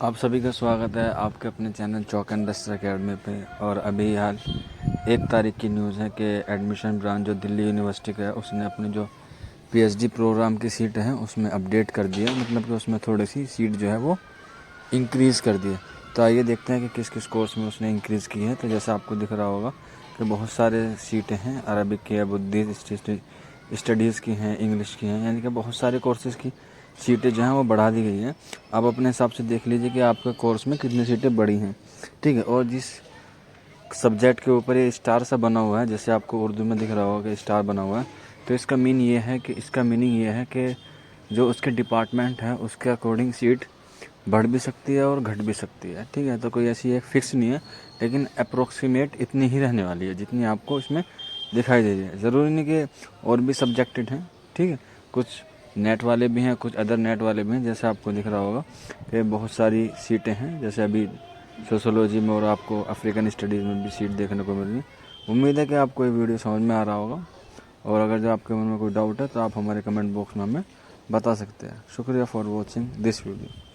आप सभी का स्वागत है आपके अपने channel chalk and duster academy पे। और अभी हाल 1 तारीख की न्यूज़ है कि एडमिशन ब्रांच जो दिल्ली यूनिवर्सिटी का है उसने अपने जो पीएचडी प्रोग्राम की सीट है उसमें अपडेट कर दिया, मतलब कि उसमें थोड़ी सी सीट जो है वो इंक्रीज़ कर दी है। तो आइए देखते हैं कि किस किस कोर्स में उसने इंक्रीज़ की है। तो जैसा आपको दिख रहा होगा कि बहुत सारे सीटें हैं, अरबिक की है, बुद्धिस्ट स्टडीज़ की हैं, इंग्लिश की हैं, यानी कि बहुत सारे कोर्सेज़ की सीटें जो हैं वो बढ़ा दी गई हैं। आप अपने हिसाब से देख लीजिए कि आपके कोर्स में कितनी सीटें बढ़ी हैं, ठीक है। और जिस सब्जेक्ट के ऊपर ये स्टार सा बना हुआ है, जैसे आपको उर्दू में दिख रहा होगा कि स्टार बना हुआ है, तो इसका मीनिंग ये है कि जो उसके डिपार्टमेंट है उसके अकॉर्डिंग सीट बढ़ भी सकती है और घट भी सकती है, ठीक है। तो कोई ऐसी एक फिक्स नहीं है, लेकिन अप्रोक्सीमेट इतनी ही रहने वाली है जितनी आपको इसमें दिखाई दे रही है। ज़रूरी नहीं कि और भी सब्जेक्टेड हैं, ठीक है। कुछ नेट वाले भी हैं, कुछ अदर नेट वाले भी हैं। जैसे आपको दिख रहा होगा कि बहुत सारी सीटें हैं, जैसे अभी सोशोलॉजी में और आपको अफ्रीकन स्टडीज़ में भी सीट देखने को मिल रही है। उम्मीद है कि आपको ये वीडियो समझ में आ रहा होगा, और अगर जो आपके मन में कोई डाउट है तो आप हमारे कमेंट बॉक्स में हमें बता सकते हैं। शुक्रिया फॉर वॉचिंग दिस वीडियो।